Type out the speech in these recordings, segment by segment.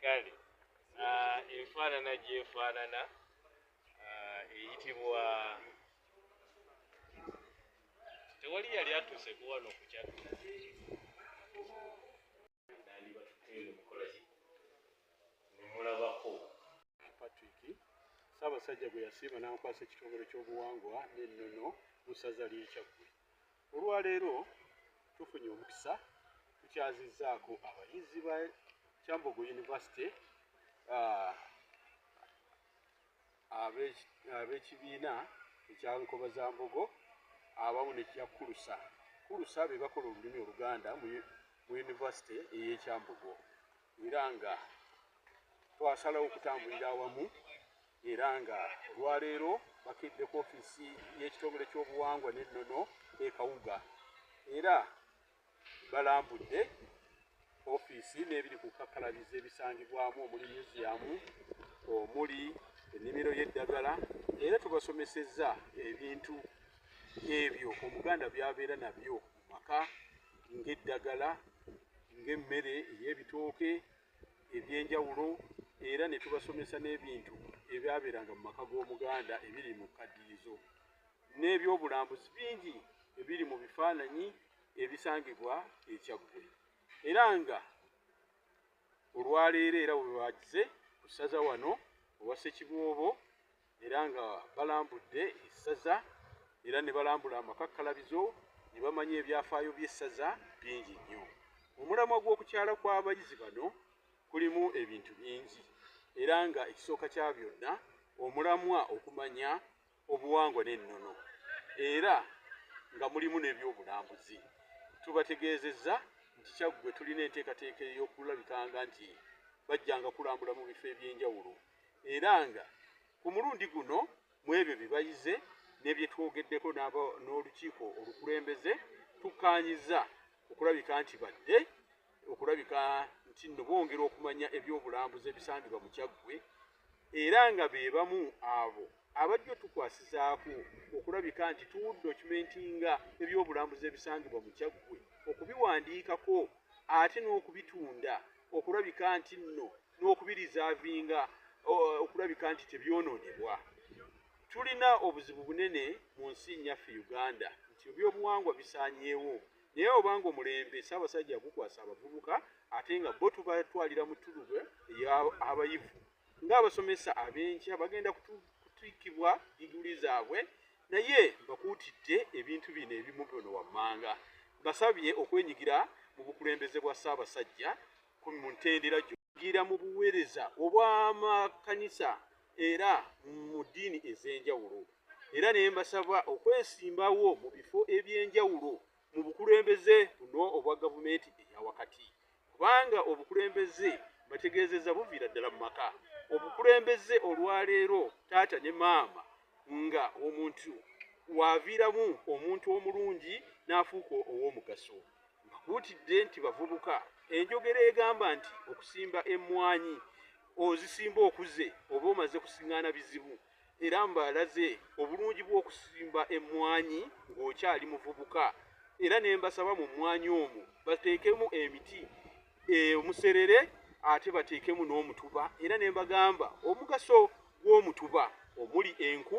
Kale enfaanana gyefaanana eyitibwa tewali yali atuuse ku wano ku kyattu nandi batuteere mukolaki nemulabako Patrick Ssaabasajja gwe yasiima n'amukwasa ekitongole ky'obuwangwa n'ennono mu ssaza ly'e Kyaggwe. Olwaleero tufunye omukisa tukyazizzaako abayizi ba Kyambogo University ab'ekibiina ekya Nkobazambogo abamu n'ekya Kulusa. Kulusa be bakola olulimi Oluganda mu University ey'e Kyambogo era nga twasalawo okutambulira awamu era nga olwaleero bakidde ku ofiisi y'ekitongole ky'obuwangwa n'ennono e Kawuga era balambudde ofiisi n'ebiri ku kakkalabizo ebisangibwamu omuli myuziyamu omuli ennimiro y'eddagala era tubasomesezza ebintu ebyo Omuganda by'abeera nabyo mu maka ng'eddagala ng'emmere ey'ebitooke eby'enjawulo era ne tubasomesa n'ebintu ebyabeeranga mu maka g'Omuganda ebiri mu kkaddiyizo n'ebyobulambuzi bingi ebiri mu bifaananyi ebisangibwa e Kyaggwe era nga olwaleero era bwe bagize ku ssaza wano owa Ssekiboobo era nga balambudde essaza era ne balambula amakakkalabizo ne bamanya ebyafaayo by'essaza bingi nnyo. Omulamwa gw'okukyala kw'abayizi bano kulimu ebintu bingi era nga ekisooka kya byonna omulamwa okumanya obuwangwa n'ennono era nga mulimu n'ebyobulambuzi. Tubategeezezza nti Kyaggwe tulina enteekateeka ey'okulabikanga nti bajjanga kulambula mu bifo eby'enjawulo era nga ku mulundi guno mu ebyo bye bayize n'ebye twogeddeko n'olukiiko olukulembeze tukkaanyiza okulabika nti badde okulabika nti nno bongera okumanya ebyobulambuzi ebisangibwa mu Kyaggwe era nga be bamu abo abajja tukwasizaako okulabika nti tudocumentinga ebyobulambuzi ebisangibwa mu Kyaggwe okubiwandiikako ate n'okubitunda okulabika nti nno n'okubirizaavinga okulabika nti tebyonoonebwa. Tulina obuzibu bunene mu nsi nyaffe Uganda nti ebyobuwangwa bisaanyeewo naye obanga omulembe Ssaabasajja gukwasa abavubuka ate nga bo tubatwalira mu ttuluba ey'abayivu ng'abasomesa ab'enkya bagenda kutiikibwa diguli zaabwe naye bakuutidde ebintu bino ebimu byono wammanga. Basabye okwenyigira mu bukulembeze bwa Ssaabasajja mu ntendera gy'okugira mu buweereza obw'amakanisa era mu ddiini ez'enjawulo era ne mbasaba okwesimbawo mu bifo eby'enjawulo mu bukulembeze buno obwa gavumenti eya wakati kubanga obukulembeze bategeezezza buviira ddala mu maka. Obukulembeze olwaleero taata ne maama nga omuntu waaviiramu omuntu omulungi n'afuuka ow'omugaso. Mbakuutidde nti bavubuka enjogera egamba nti okusimba emmwanyi ozisimba okuze oba omaze kusiŋŋaana bizibu era mbalaze obulungi bw'okusimba emmwanyi ng'okyali muvubuka era ne mbasaba mu mmwanyi omwo bateekemu emiti omuserere ate bateekemu n'omutuba era ne mbagamba omugaso gw'omutuba omuli enku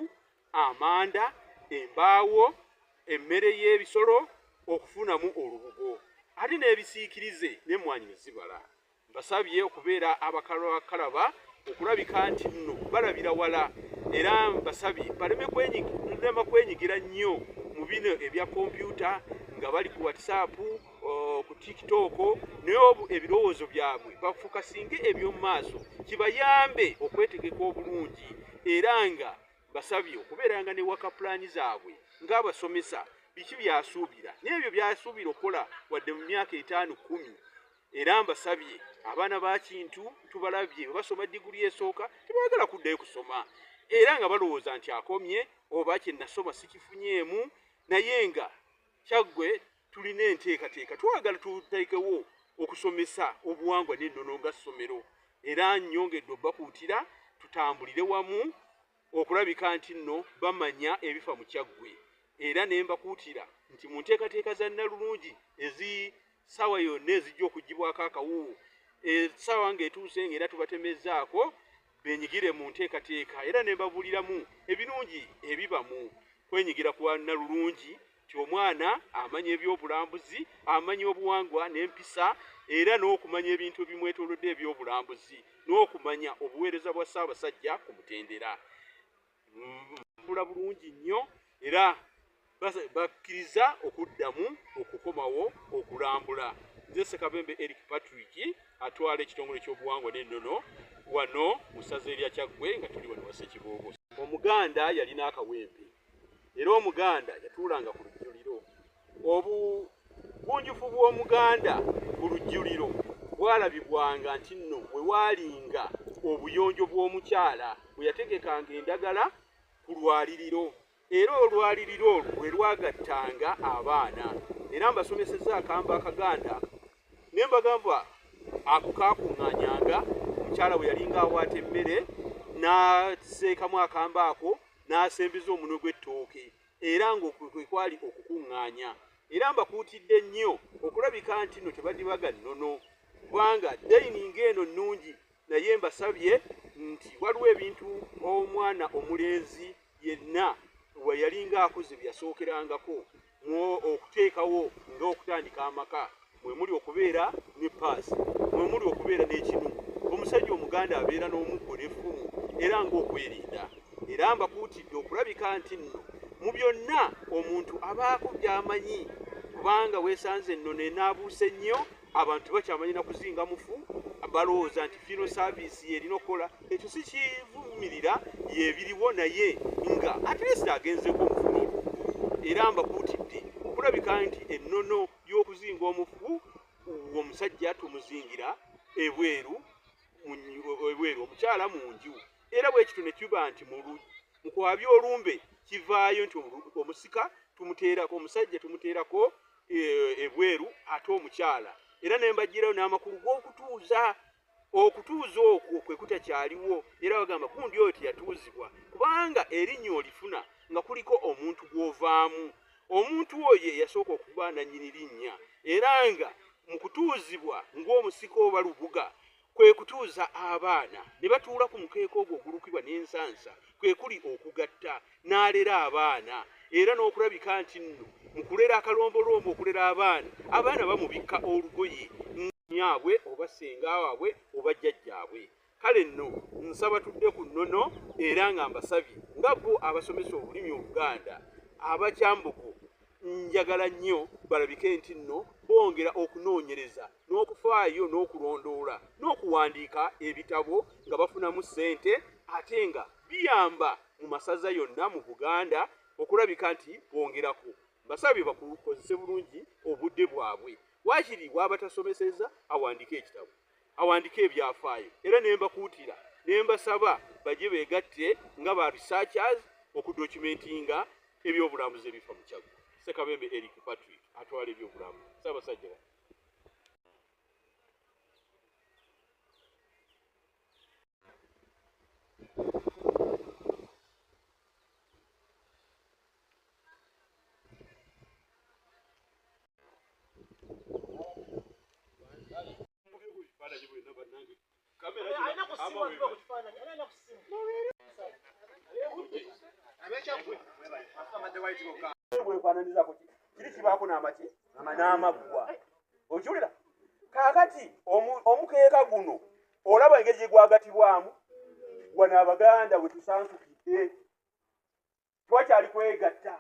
amanda embaawo emmere y'ebisolo okufunamu olubugo ate n'ebisiikirize n'emmwanyi ne zibala. Basabye okubeera abakalabakalaba okulabika nti nno balabira wala era mbasabye baleme kwenyigira nnyo mu bino ebya kompyuta nga bali ku WhatsApp ku TikTok naye ebirowoozo byabwe bafokasinge eby'omu maaso kibayambe okwetegeka obulungi era nga basabye okubeeranga ne waka pulaani zaabwe ng'abasomesa biki byasuubira n'ebyo byasuubira okukola wadde mu myaka 5-10 era mbasabye abaana ba Kintu tubalabye basoma diguli esooka tebaagala kuddayo kusoma era nga balowooza nti akomye oba kye nasoma sikifunyeemu naye nga Kyaggwe tulina enteekateeka twagala tuteekewo okusomesa obuwangwa n'ennono nga ssomero era nnyongedde obbakuutira tutambulire wamu okulabika nti nno bamanya ebifa mu Kyaggwe era ne mbakuutira nti mu nteekateeka za Nnalulungi ssaawa yonna ezijja okuggibwako akawuwo essaawa ng'etuuse ng'era tubatemezzaako benyigire mu nteekateeka era ne mbabuuliramu ebirungi ebiba mu kwenyigira kwa Nnalulungi nti omwana amanya ebyobulambuzi amanya obuwangwa n'empisa era n'okumanya ebintu ebimwetoolodde ebyobulambuzi n'okumanya obuweereza bwa Ssaabasajja ku mutendera. Mbula bulungi nnyo era bakkiriza okuddamu okukomawo okulambula. Nze Ssekabembe Eric Patrick atwala ekitongole ky'obuwangwa n'ennono wano mu ssaza erya Kyaggwe nga tuli wano wa Ssekiboobo. Omuganda yalina akawempe era omuganda yatuulanga ku lujjuliro. Obunjufu bw'omuganda ku lujjuliro bwalabibwanga nti nno bwe waalinga obuyonjo bw'omukyala bwe yategekanga endagala ku lwaliriro era olwaliriro olwo lwe lwagattanga abaana. Era mbasomesezza akambe akaganda ne mbagamba ako kaakuŋŋaanyanga omukyala bwe yalinga awaata emmere n'aseekamu akambe ako n'asembiza omunwe gw'ettooke era ng'okwe kwali okukuŋŋaanya. Era mbakuutidde nnyo okulabika nti nno tebadibaga nnono kubanga dayininga eno nnungi naye mbasabye nti waliwo ebintu omwana omulenzi yenna we yalinga akoze byasookerangako okuteekawo ng'okutandika amaka mwe muli okubeera ne paasi mwe muli okubeera n'ekinu. Omusajja omuganda abeera n'omuggo n'effumu era ng'okwerinda. Era mbakuutidde okulabika nti nno mu byonna omuntu abaako by'amanyi kubanga weesanze ennono enaabuuse nnyo abantu bakyamanyi na kuzinga mufu balowooza nti fino saavisi yerina okukola ekyo si kivumirira yeebiriwo naye nga at least agenzeko omufu n'olubu. Era mbakuutidde okulabika nti ennono y'okuzinga omufu omusajja tumuzingira ebweru omukyala mu nju. Era bwe kityo ne kiba nti mu kwabya olumbe kivaayo nti omusika tumuteerako omusajja tumuteerako ebweru ate omukyala. Era ne mbagirayo n'amakulu g'okutuuza okwo kwe kutakyaliwo era bagamba gundi oyo teyatuuzibwa kubanga erinnya olifuna nga kuliko omuntu gw'ovaamu. Omuntu oyo yasooka okuba nannyini linnya era nga mu kutuuzibwa ng'omusika oba lubuga kwe kutuuza abaana ne batuula ku mukeeka ogwo ogulukibwa n'ensansa kwe kuli okugatta n'alera abaana era n'okulabika nti nno mu kulera akalombolombo okulera abaana bamubikka olugoye nyaabwe oba ssenga waabwe oba jjajjaabwe. Kale nno nsaba tudde ku nnono era nga mbasabye nga bo abasomesa olulimi Oluganda abakyambugu njagala nnyo balabike nti nno bongera okunoonyereza n'okufaayo n'okulondoola n'okuwandiika ebitabo nga bafunamu ssente ate nga biyamba mu masaza yonna mu Buganda okulabika nti bongerako. Basabye bakozese bulungi obudde bwabwe. Waakiri bw'abatasomeseza awandiike ekitabo awandiike ebyafaayo era ne mbakuutira ne mbasaba bajye beegatte nga ba researchers okudocumentinga ebyobulambuzi ebifa mu Kyaggwe. Ssekabembe Eric Patrick atwala ebyobulamu. Ssaabasajja kiri kibaako n'amaggwa okiwulira kaakati omukeeka guno olaba engeri gye gwagatibwamu wano Abaganda bwe tusansukidde twakyali kwegatta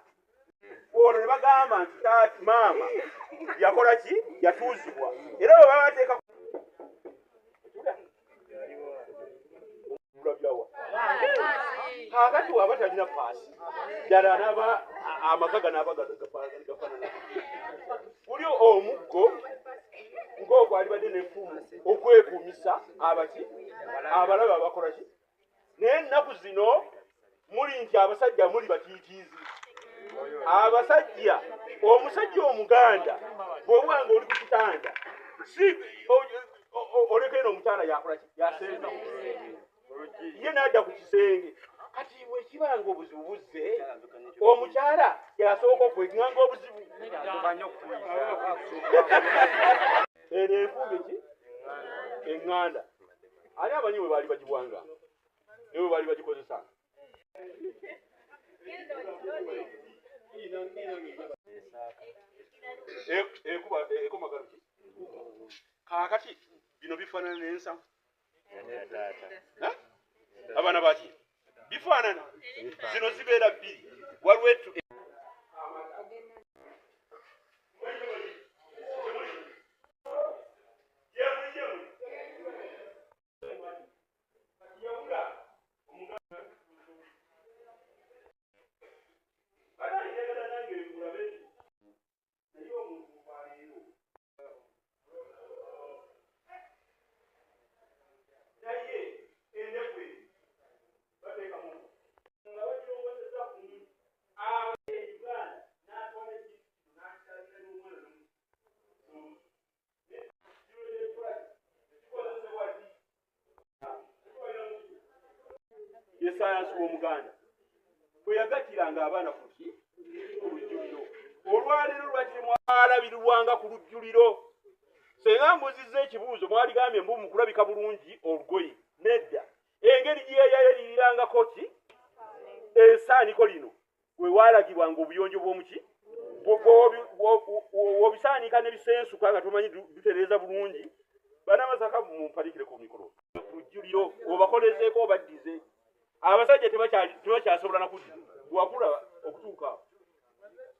olwo ne bagamba nti taati maama yakola ki yatuuzibwa era bwe babateeka kaakati waba talina paasi ddala naba amaka ganaba gafaanana buli omuggo ng'ogwo alibadde n'effumu okwekuumisa abaki abalaba abakola ki naye ennaku zino muli nti abasajja muli batiitiizi abasajja omusajja omuganda bw'obwanga oli ku kitanda si olekera omukyala yakola ki yasenza ye n'adda ku kisenge kati bwe kibanga obuzibu buzze omukyala yasooka okweganga obuzibu eno enfuge ki eŋŋanda ani amanyi bwe baali bagibwanga ne bwe baali bagikozesa ekomagaluki kaakati bino bifaanana n'ensawo abaana baki bifaanana zino zibeera bbiri waliwo etu yesayansi w'omuganda bwe yagatiranga abaana kuki ku lujjuliro olwaleero lwaki mwalabirirwanga ku lujjuliro senga mbuzizza ekibuuzo mwaligambye mbu mukulabika bulungi olugoye nedda engeri gyeyayalirirangako ki esaaniko lino we waalagibwanga obuyonjo bw'omuki wobisaanika ne bisensuka nga tomanyi bitereeza bulungi banamasaka mumpalikire ku mikolo ku lujjuliro obakolezeeko obaddize abasajja tebakyasobola nakuddiza wakula okutuuka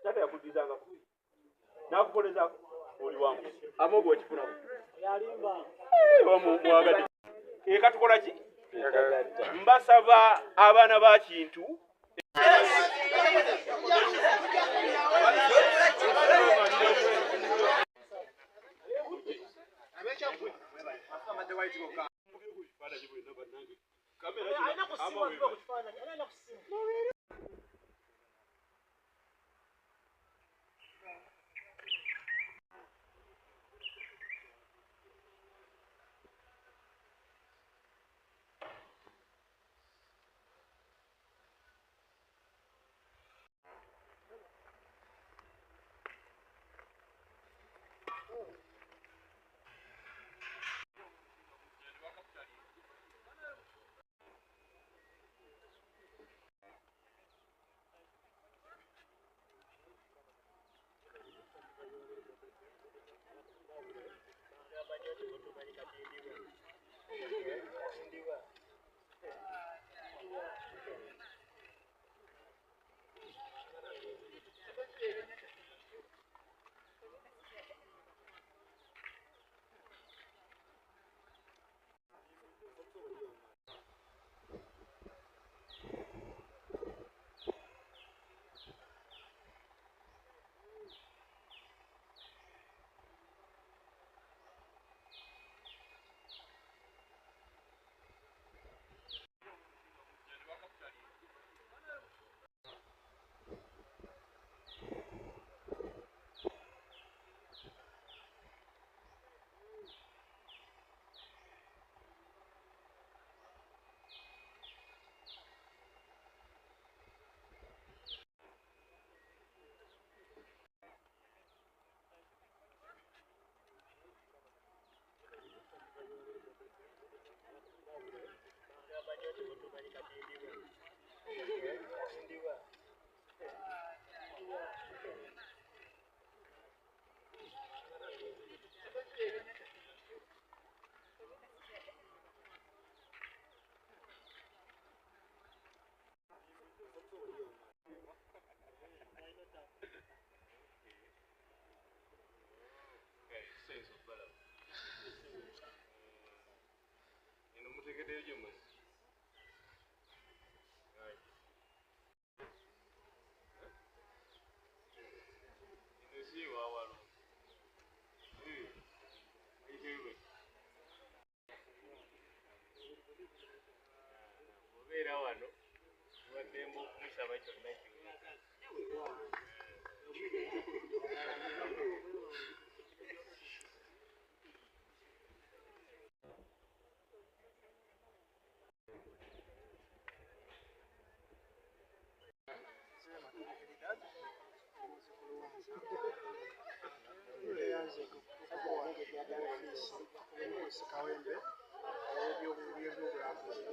tata yakuddizangako nakukolezaako oli wangu ama bwekifunamu mwagadi eka tukola ki mbasaba abaana ba kintu omukulu Ssekawembe ow'ebyobulambuzi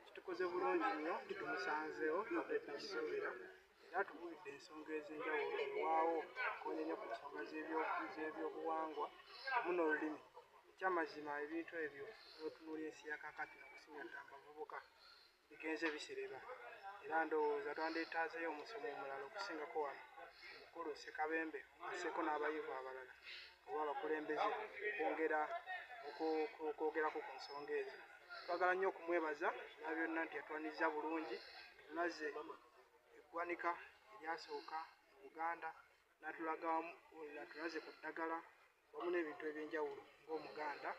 kitukoze bulungi nnyo tumusanzeewo nabwe tunasuubira era tubuulidde ensonga ez'enjawulo olwawo konenya ku nsonga z'ebyobuwangwa wamu n'olulimi. Ekyamazima ebintu ebyo n'otunuulya ensi ya kaakati n'okusinga ddala abavubuka bigenze bisereba era ndowooza twandeetaazeeyo omusomo omulala okusingako wano omukulu Ssekabembe asseeko n'abayivu abalala oba abakulembeze okwogerako ku nsonga ezo. Twagala nnyo okumwebaza na byonna nti yatwaniriza bulungi tulaze eggwanika eryasooka mu Buganda natulaze ku ddagala wamu n'ebintu eby'enjawulo ng'Omuganda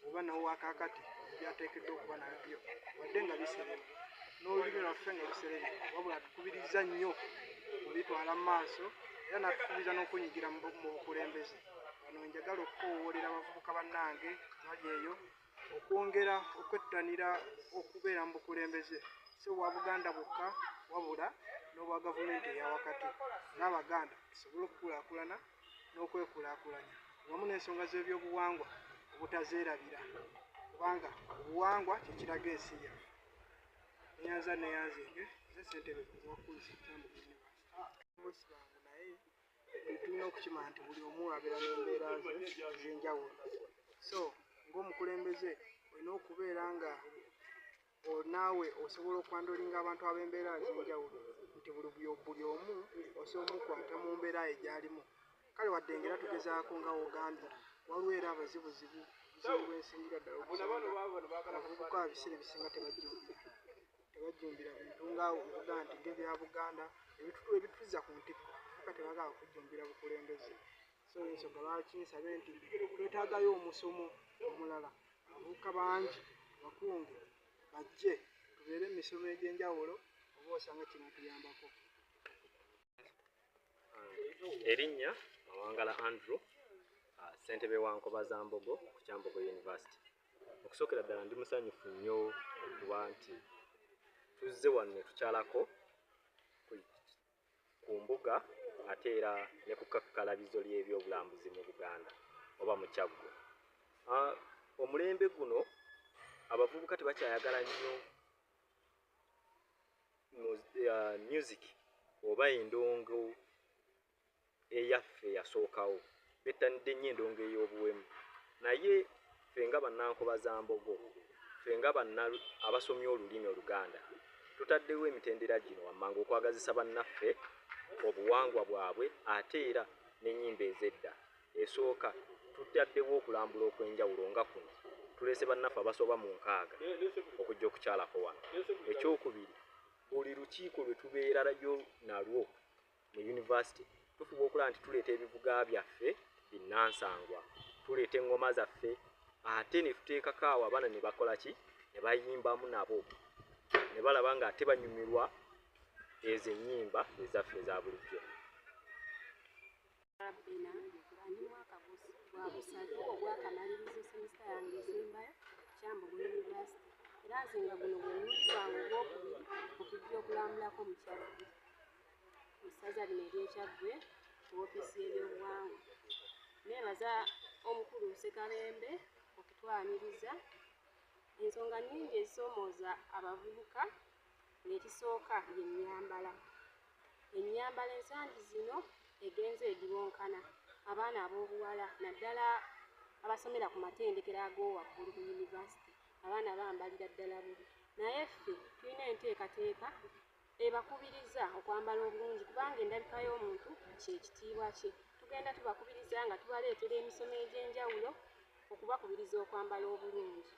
oba n'owakaakati ebyateekeddwa okuba nabyo wadde nga bisereba n'olulimi lwaffe nga luserebe wabula tukubiriza nnyo kubitwala mu maaso era n'atukubiriza n'okunyigira mu bukulembeze. Wano njagala okukoowoolera abavubuka bannange bali eyo okwongera okwettanira okubeera mu bukulembeze si obwa Buganda bwokka wabula n'obwa gavumenti eya wakati n'Abaganda tusobole okukulaakulana n'okwekulaakulanya wamu n'ensonga z'ebyobuwangwa obutazeerabira kubanga obuwangwa kyekiraga ensi yaffe. Neyanzenge ze ssentebe owakulu Kyambogo University bangu naye tulina okukimanya nti buli omu abeera n'embeera ze ez'enjawulo so ng'omukulembeze olina okubeera nga naawe osobola okwandolinga abantu ab'embeera ez'enjawulo nti buli omu osobola omukwata mu mbeera ye gy'alimu. Kale wadde ngera tugezaako nga Uganda waliwo era abazibuzibu bwensingira ddala abavubuka ebiseera ebisinga tebajjumbira bintu nga ovuga nti ng'ebya Buganda ebituliza ku ntikko ka tebagala kujjumbira bukulembeze. So ensonga lwaki nsabe nti twetaagayo omusomo omulala abavubuka bangi bakunge bajje tubeere emisomo egy'enjawulo oba osanga kino tuyambako. Erinnya Mawangala Andrew, ssentebe wa Nkobazambogo ku Kyambogo University. Okusookera ddala ndi musanyufu nnyo okuba nti tuzze wano ne tukyalako ku mbuga ate era ne ku kakkalabizo ly'ebyobulambuzi mu Buganda oba mu Kyaggwe. Omulembe guno abavubuka tebakyayagala nnyo music oba endongo eyaffe yasookawo bettanidde nnyo endongo ey'obuwemu naye ffe nga Bannankobazambogo ffe nga abasomye olulimi Oluganda tutaddewo emitendera gino wammanga okwagazisa bannaffe obuwangwa bwabwe ate era n'ennyimba ez'edda. Esooka tutaddewo okulambula okw'enjawulo nga kuno tulese bannaffe abasoba mu 6 okujja okukyalako wano. Ekyokubiri buli lukiiko lwe tubeerayo nalwo mu yunivasite tufuba okulaba nti tuleeta ebivuga byaffe binnansangwa tuleeta eŋŋoma zaffe ate ne tuteekako awo abaana ne bakola ki ne bayimbamu nabo ne balaba nga ate banyumirwa ezo ennyimba ezaffe eza bulijjo. Ndi mwaka gwa busatu ogwakamalirizo semesita yange esembayo Kyambogo University era nze nga guno gwe mulundi gwange ogwokubiri okujja okulambulako mu Kyaggwe mu ssaza lino ery'Ekyaggwe ku woofiisi y'ebyobuwangwa. Neebaza omukulu Ssekabembe okutwaniriza ensonga nnyingi ezisoomooza abavubuka ng'ekisooka y'ennyambala. Ennyambala ensangi zino egenze egibonkana abaana ab'obuwala naddala abasomera ku matendekero ag'owaggulu ku yunivasite abaana bambalira ddala bubi naye ffe tulina enteekateeka ebakubiriza okwambala obulungi kubanga endabika y'omuntu kyekitiibwa kye. Tugenda tubakubiriza nga tubaleetera emisomo egy'enjawulo okubakubiriza okwambala obulungi.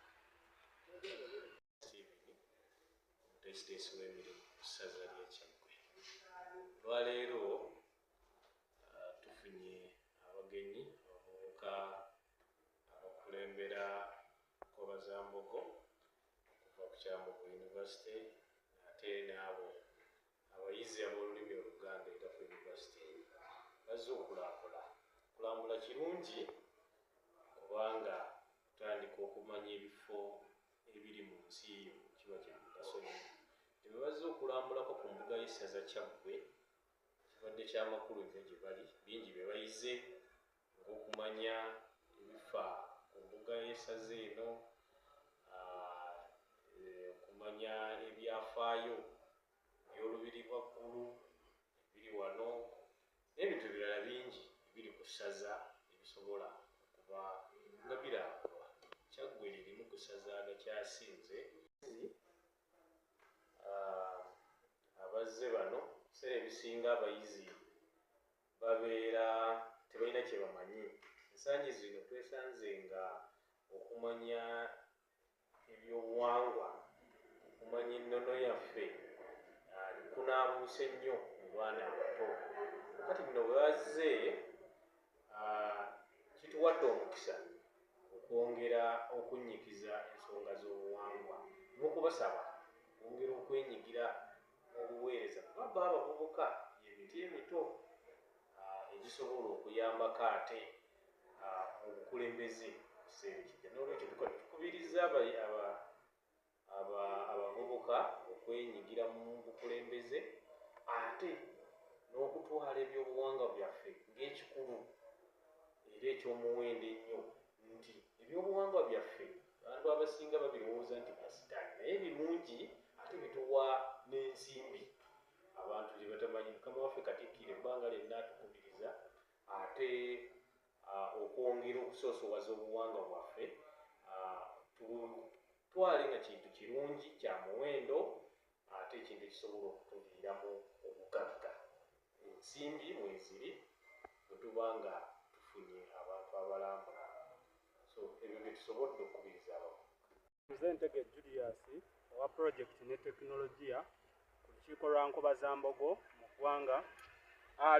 Omutesiteesi w'emirimu ku ssaza ly'Ekyaggwe. Olwaleero tufunye abagenyi abavubuka abakulembera Nkobazambogo okuva ku Kyambogo University ate n'abo abayizi ab'olulimi Oluganda era ku yunivasite bazze okulambula kirungi kubanga tutandika okumanya ebifo ebiri mu nsi kiba kya mugaso nnyo. Bwe bazze okulambulako ku mbuga y'essaza Kyaggwe kibadde ky'amakulu nnyo gye bali bingi bye bayize ng'okumanya ebifa ku mbuga esaza eno, okumanya ebyafaayo by'olubiri lwa ggulu ebiri wano n'ebintu ebirala bingi ebiri ku ssaza ebisobola okuba nga birambulwa. Kyaggwe lirimu ku ssaza agakyasinze. Abazze bano ebiseera ebisinga abayizi babeera tebalina kye bamanyi. Ensangi zino twesanze nga okumanya ebyobuwangwa, okumanya ennono yaffe kunaabuuse nnyo mu baana abato. Kati bino bwe bazze kituwadde omukisa okwongera okunnyikiza ensonga z'obuwangwa n'okubasaba okwongera okwenyigira obuweereza kubaba abavubuka emiti emito egisobola okuyambako ate mu bukulembeze kiseera ekijja. N'olwekyo tukubiriza abavubuka okwenyigira mu bukulembeze ate n'okutwala ebyobuwangwa byaffe ng'ekikulu era ekyomuwendo ennyo nti ebyobuwangwa byaffe abantu abasinga babirowooza nti basitaani naye birungi ate bituwa n'ensimbi abantu gye batamanyi. Mukama waffe Katikkiro ebbanga lyonna atukubiriza ate okwongera okusoosowaza obuwangwa bwaffe tutwale nga kintu kirungi kya muwendo ate ekintu ekisobola okutuviiramu obugagga. Ensimbi mweziri bwe tuba nga tufunye abantu abalambula. So ebyo bye tusobodde okukubiriza abavubuka. Nze Ntege Julius owa pulojekiti ne tekinologiya ku lukiiko lwa Nkobazambogo mu ggwanga.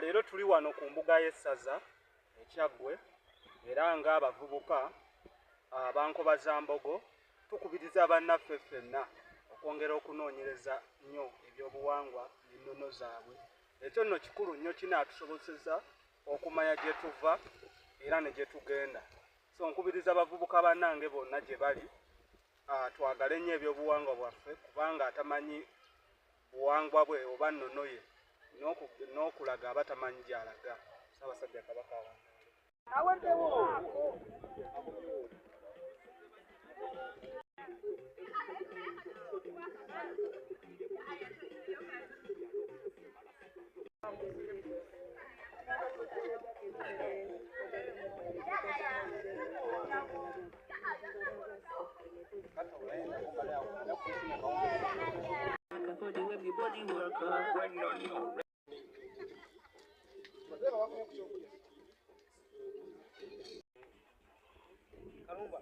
Leero tuli wano ku mbuga y'essaza Kyaggwe era ng'abavubuka aba Nkobazambogo tukubiriza bannaffe ffenna okwongera okunoonyereza nnyo ebyobuwangwa n'ennono zaabwe. Ekyo nno kikulu nnyo kinaatusobozesa okumanya gye tuva era ne gye tugenda. So nkubiriza abavubuka bannange bonna gye bali twagale nnyo ebyobuwangwa bwaffe kubanga atamanyi buwangwa bwe oba nnono ye n'okulaga aba tamanyi gy'alaga. Ssaabasajja Kabaka aweddewo. Kalumba